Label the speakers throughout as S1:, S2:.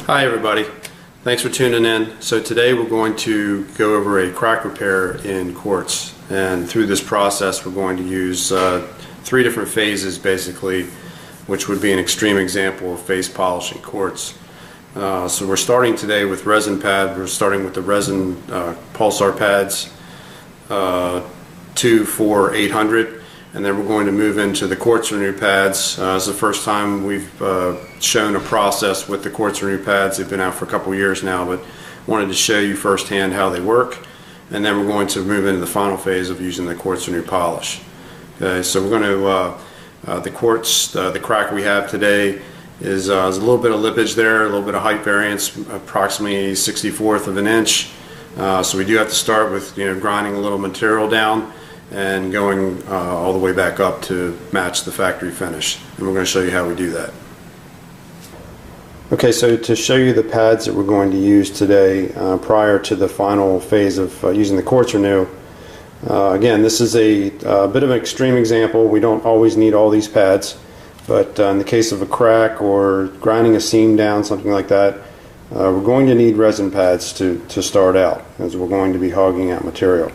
S1: Hi everybody, thanks for tuning in. So today we're going to go over a crack repair in quartz, and through this process we're going to use three different phases basically, which would be an extreme example of phase polishing quartz. So we're starting today with resin pad. We're starting with the resin pulsar pads 2, 4, 800, and then we're going to move into the Quartz Renew pads. It's the first time we've shown a process with the Quartz Renew pads. They've been out for a couple years now, but wanted to show you firsthand how they work, and then we're going to move into the final phase of using the Quartz Renew polish. Okay, so we're going to the quartz, the crack we have today is a little bit of lippage there, a little bit of height variance, approximately 1/64 of an inch. So we do have to start with grinding a little material down and going all the way back up to match the factory finish, and we're going to show you how we do that. Okay, so to show you the pads that we're going to use today prior to the final phase of using the Quartz Renew, again, this is a bit of an extreme example. We don't always need all these pads, but in the case of a crack or grinding a seam down, something like that, we're going to need resin pads to start out, as we're going to be hogging out material.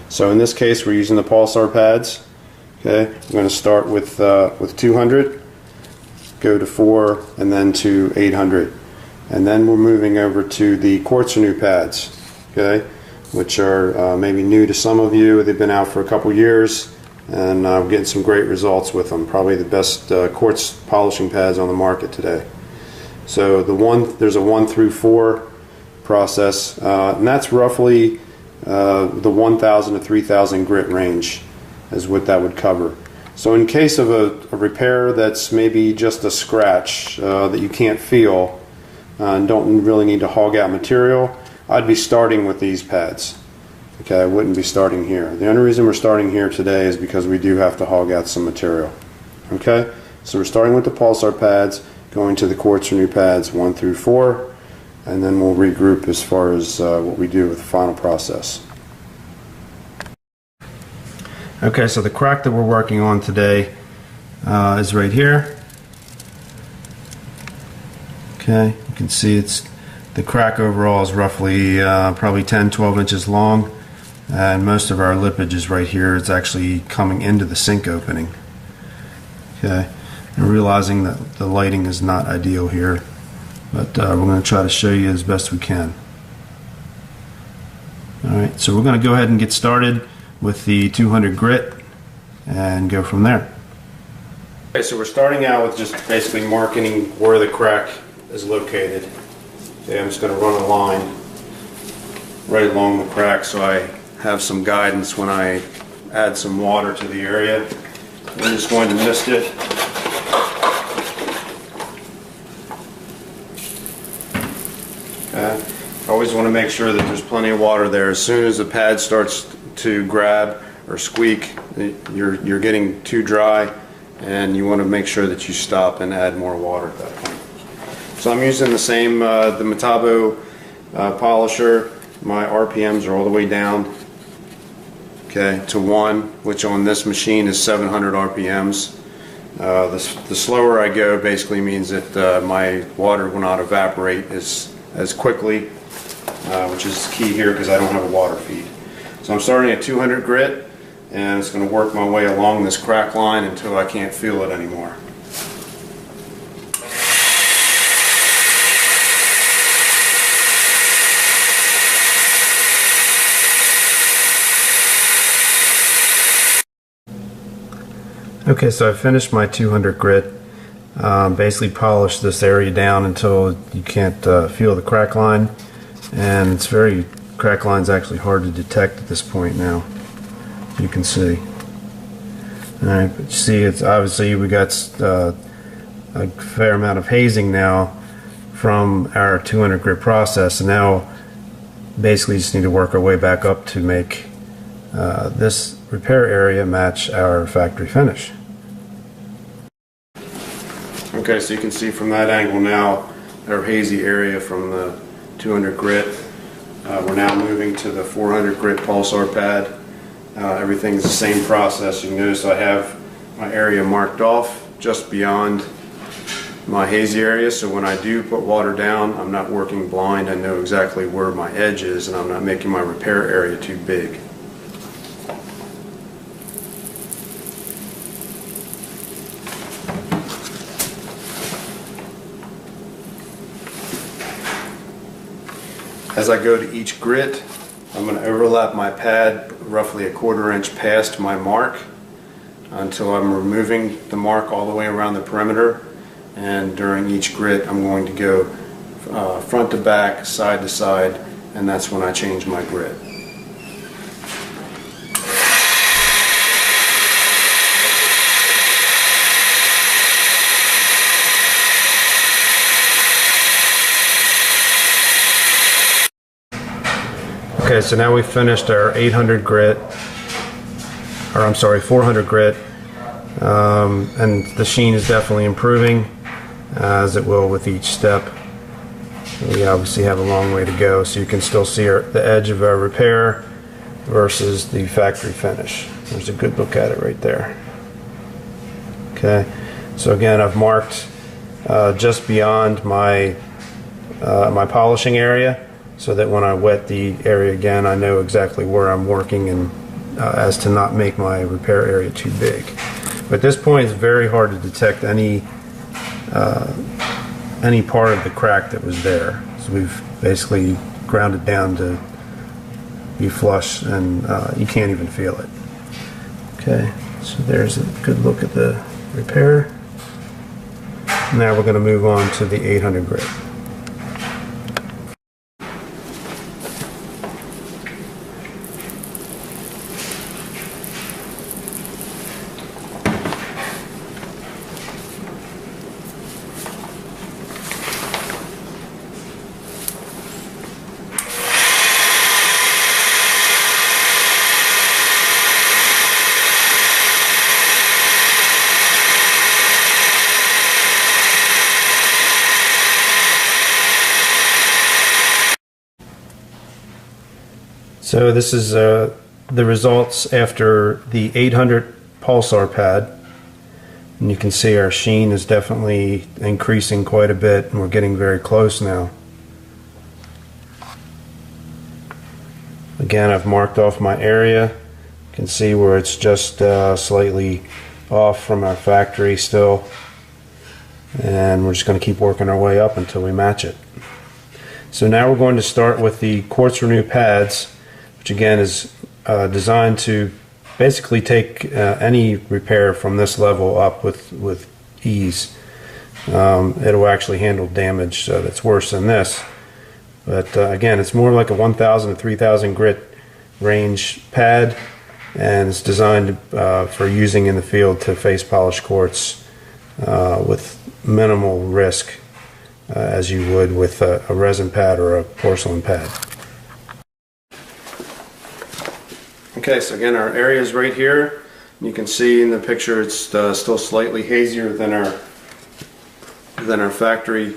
S1: So in this case we're using the pulsar pads. Okay, we're going to start with 200, go to 4, and then to 800, and then we're moving over to the Quartz Renew pads, okay, which are maybe new to some of you. They've been out for a couple years, and we're getting some great results with them. Probably the best quartz polishing pads on the market today. So there's a 1 through 4 process, and that's roughly the 1,000 to 3,000 grit range is what that would cover. So in case of a repair that's maybe just a scratch that you can't feel and don't really need to hog out material, I'd be starting with these pads. Okay, I wouldn't be starting here. The only reason we're starting here today is because we do have to hog out some material. Okay, so we're starting with the pulsar pads, going to the Quartz Renew pads 1 through 4, and then we'll regroup as far as what we do with the final process. Okay, so the crack that we're working on today is right here. Okay, you can see the crack overall is roughly probably 10-12 inches long, and most of our lippage is right here. It's actually coming into the sink opening. Okay, and realizing that the lighting is not ideal here, but we're going to try to show you as best we can. Alright, so we're going to go ahead and get started with the 200 grit and go from there. Okay, so we're starting out with just basically marking where the crack is located. Okay, I'm just going to run a line right along the crack so I have some guidance when I add some water to the area. I'm just going to mist it. Always want to make sure that there's plenty of water there. As soon as the pad starts to grab or squeak, you're getting too dry, and you want to make sure that you stop and add more water at that point. So I'm using the same the Metabo polisher. My RPMs are all the way down, okay, to 1, which on this machine is 700 RPMs. The slower I go basically means that my water will not evaporate as quickly, which is key here because I don't have a water feed. So I'm starting at 200 grit, and it's going to work my way along this crack line until I can't feel it anymore. Okay, so I finished my 200 grit. Basically polished this area down until you can't feel the crack line, and crack line's actually hard to detect at this point now, you can see. Alright, but you see, it's obviously we got a fair amount of hazing now from our 200 grit process, and now basically just need to work our way back up to make this repair area match our factory finish. Okay, so you can see from that angle now our hazy area from the 200 grit. We're now moving to the 400 grit pulsar pad. Everything's the same process. You can notice I have my area marked off just beyond my hazy area, so when I do put water down, I'm not working blind. I know exactly where my edge is, and I'm not making my repair area too big. As I go to each grit, I'm going to overlap my pad roughly 1/4 inch past my mark until I'm removing the mark all the way around the perimeter. And during each grit, I'm going to go front to back, side to side, and that's when I change my grit. Okay, so now we've finished our 800 grit, or I'm sorry, 400 grit, and the sheen is definitely improving, as it will with each step. We obviously have a long way to go, so you can still see the edge of our repair versus the factory finish. There's a good look at it right there. Okay, so again, I've marked just beyond my my polishing area, so that when I wet the area again, I know exactly where I'm working, and as to not make my repair area too big. But at this point, it's very hard to detect any part of the crack that was there. So we've basically ground it down to be flush, and you can't even feel it. Okay, so there's a good look at the repair. Now we're going to move on to the 800 grit. So this is the results after the 800 pulsar pad, and you can see our sheen is definitely increasing quite a bit, and we're getting very close now. Again, I've marked off my area. You can see where it's just slightly off from our factory still, and we're just going to keep working our way up until we match it. So now we're going to start with the Quartz Renew pads, which again is designed to basically take any repair from this level up with ease. It'll actually handle damage that's worse than this, but again, it's more like a 1,000 to 3,000 grit range pad, and it's designed for using in the field to face polish quartz with minimal risk, as you would with a resin pad or a porcelain pad. Okay, so again, our area is right here. You can see in the picture it's still slightly hazier than our factory.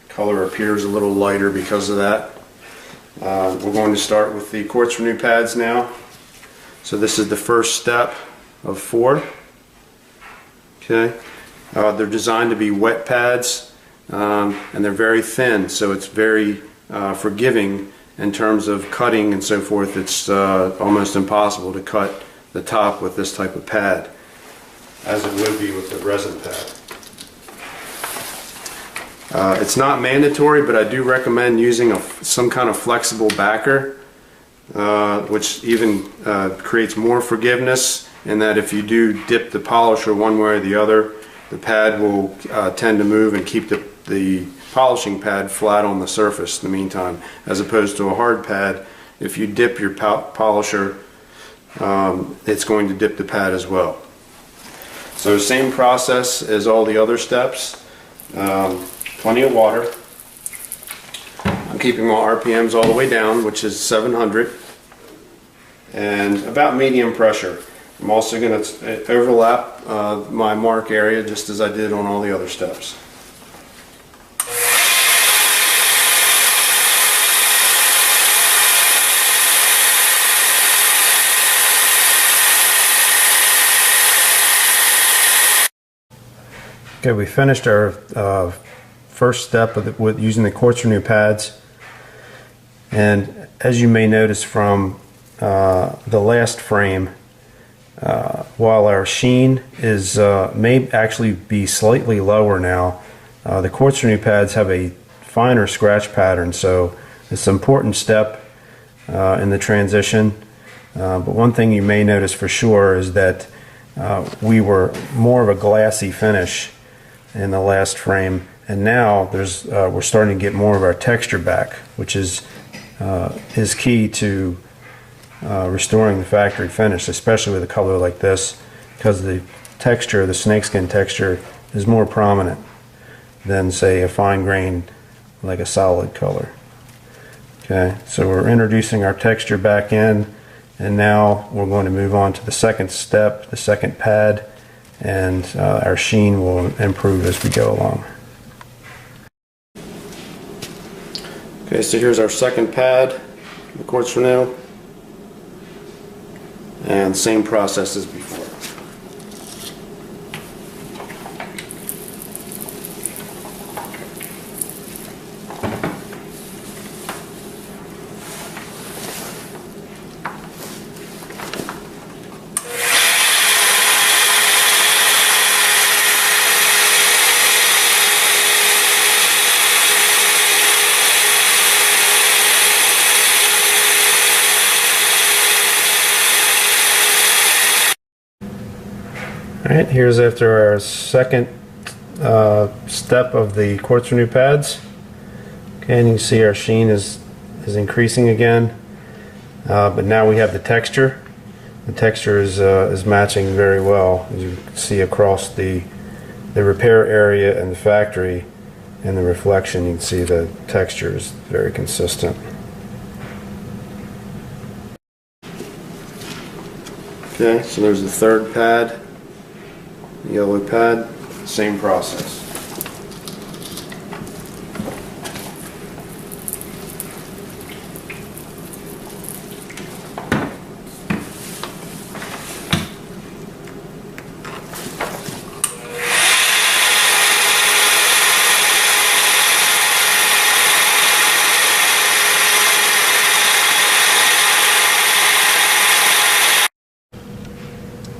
S1: Color appears a little lighter because of that. We're going to start with the Quartz Renew pads now. So this is the first step of 4. Okay, they're designed to be wet pads, and they're very thin, so it's very forgiving. In terms of cutting and so forth, it's almost impossible to cut the top with this type of pad, as it would be with the resin pad. It's not mandatory, but I do recommend using some kind of flexible backer, which even creates more forgiveness, in that if you do dip the polisher one way or the other, the pad will tend to move and keep the polishing pad flat on the surface in the meantime, as opposed to a hard pad. If you dip your polisher, it's going to dip the pad as well. So same process as all the other steps. Plenty of water. I'm keeping my RPMs all the way down, which is 700, and about medium pressure. I'm also going to overlap my mark area just as I did on all the other steps. Okay, we finished our first step with using the Quartz Renew pads, and as you may notice from the last frame, while our sheen is may actually be slightly lower now, the Quartz Renew pads have a finer scratch pattern, so it's an important step in the transition. But one thing you may notice for sure is that we were more of a glassy finish in the last frame, and now we're starting to get more of our texture back, which is key to restoring the factory finish, especially with a color like this, because the texture, the snakeskin texture, is more prominent than, say, a fine grain like a solid color. Okay, so we're introducing our texture back in, and now we're going to move on to the second step, the second pad, and our sheen will improve as we go along. Okay, so here's our second pad, the Quartz Renew, and same process as before. Alright, here's after our second step of the Quartz Renew pads. Okay, and you can see our sheen is increasing again, but now we have the texture. The texture is matching very well, as you can see across the repair area and the factory. In the reflection, you can see the texture is very consistent. Okay, so there's the third pad. Yellow pad, same process.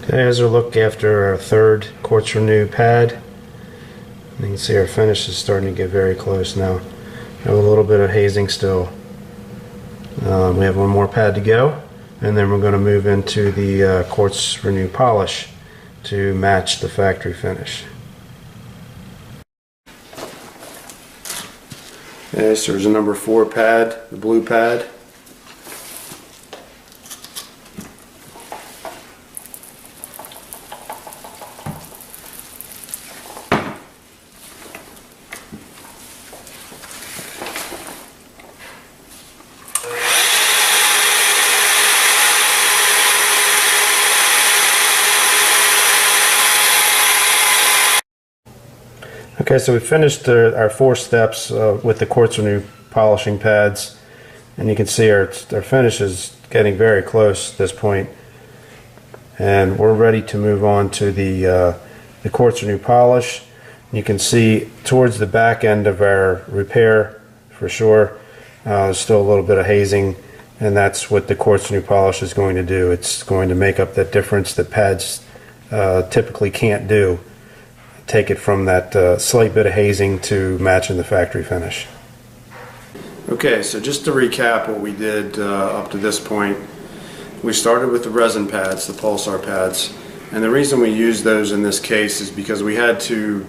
S1: Okay, here's a look after our third Quartz Renew pad. You can see our finish is starting to get very close now. We have a little bit of hazing still. We have one more pad to go, and then we're going to move into the Quartz Renew polish to match the factory finish. Okay, so there's a number 4 pad, the blue pad. Okay, so we finished our 4 steps with the Quartz Renew polishing pads, and you can see our finish is getting very close at this point, and we're ready to move on to the Quartz Renew polish. You can see towards the back end of our repair, for sure, there's still a little bit of hazing, and that's what the Quartz Renew polish is going to do. It's going to make up that difference that pads typically can't do. Take it from that slight bit of hazing to matching the factory finish. Okay, so just to recap what we did up to this point, we started with the resin pads, the pulsar pads, and the reason we used those in this case is because we had to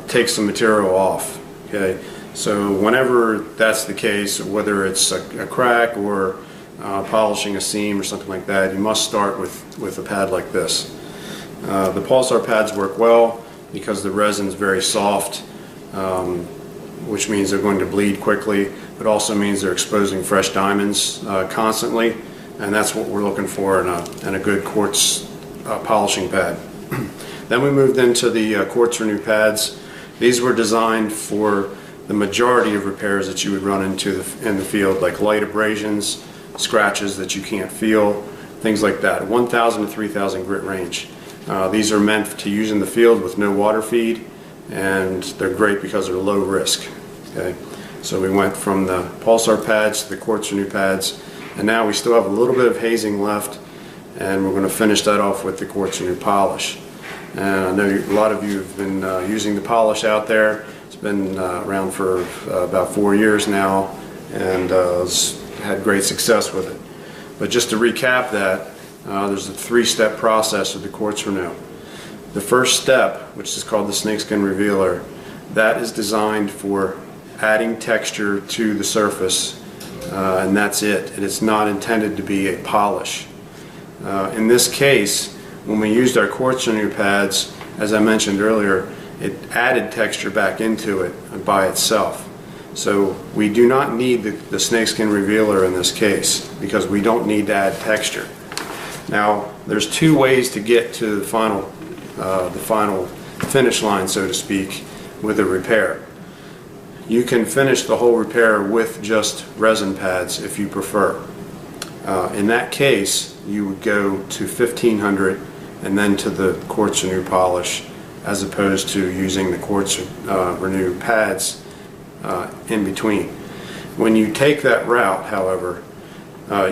S1: take some material off. Okay, so whenever that's the case, whether it's a crack or polishing a seam or something like that, you must start with a pad like this. The pulsar pads work well because the resin is very soft, which means they're going to bleed quickly, but also means they're exposing fresh diamonds constantly, and that's what we're looking for in a good quartz polishing pad. Then we moved into the Quartz Renew pads. These were designed for the majority of repairs that you would run into in the field, like light abrasions, scratches that you can't feel, things like that. 1,000 to 3,000 grit range. These are meant to use in the field with no water feed, and they're great because they're low risk. Okay, so we went from the pulsar pads to the Quartz Renew pads, and now we still have a little bit of hazing left, and we're going to finish that off with the Quartz Renew polish. And I know a lot of you have been using the polish out there. It's been around for about 4 years now, and had great success with it. But just to recap that, there's a 3-step process with the Quartz Renew. The first step, which is called the snakeskin revealer, that is designed for adding texture to the surface, and that's it. It is not intended to be a polish. In this case, when we used our Quartz Renew pads, as I mentioned earlier, it added texture back into it by itself. So we do not need the snakeskin revealer in this case, because we don't need to add texture. Now, there's 2 ways to get to the final finish line, so to speak, with a repair. You can finish the whole repair with just resin pads if you prefer. In that case, you would go to 1500 and then to the Quartz Renew polish, as opposed to using the Quartz Renew pads in between. When you take that route, however,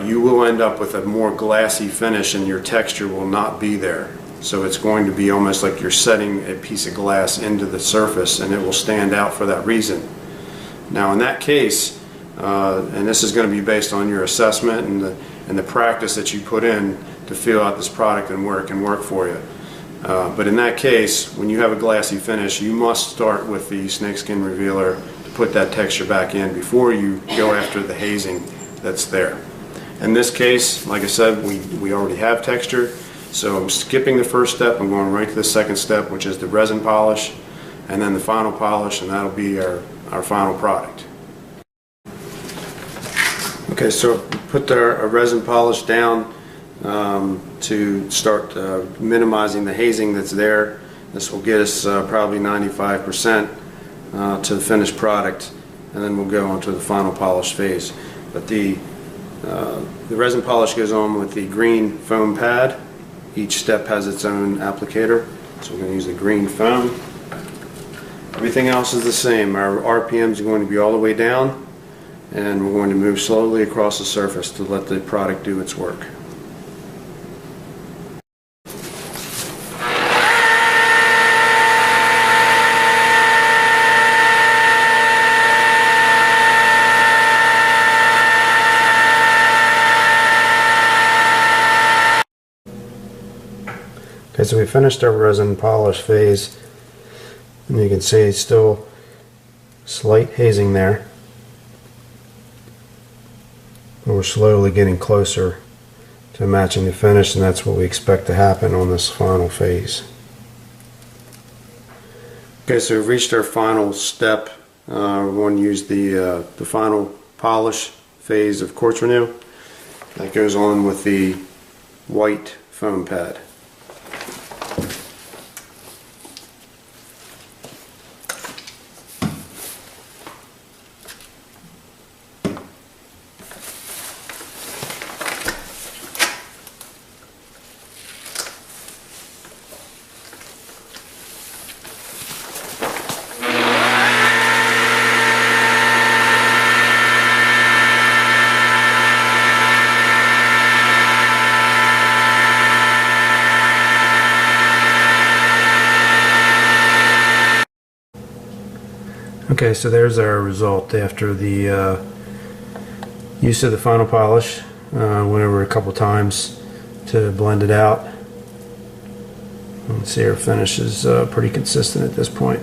S1: you will end up with a more glassy finish, and your texture will not be there. So it's going to be almost like you're setting a piece of glass into the surface, and it will stand out for that reason. Now in that case, and this is going to be based on your assessment and the practice that you put in to feel out this product and where it can work for you. But in that case, when you have a glassy finish, you must start with the snakeskin revealer to put that texture back in before you go after the hazing that's there. In this case, like I said, we already have texture, so I'm skipping the first step. I'm going right to the second step, which is the resin polish, and then the final polish, and that'll be our final product. Okay, so put our resin polish down to start minimizing the hazing that's there. This will get us probably 95% to the finished product, and then we'll go on to the final polish phase. But the resin polish goes on with the green foam pad. Each step has its own applicator, so we're going to use the green foam. Everything else is the same. Our RPMs are going to be all the way down, and we're going to move slowly across the surface to let the product do its work. Okay, so we finished our resin polish phase, and you can see still slight hazing there. We're slowly getting closer to matching the finish, and that's what we expect to happen on this final phase. Okay, so we've reached our final step. We're going to use the final polish phase of Quartz Renew. That goes on with the white foam pad. Okay, so there's our result after the use of the final polish. Went over a couple times to blend it out. You can see our finish is pretty consistent at this point.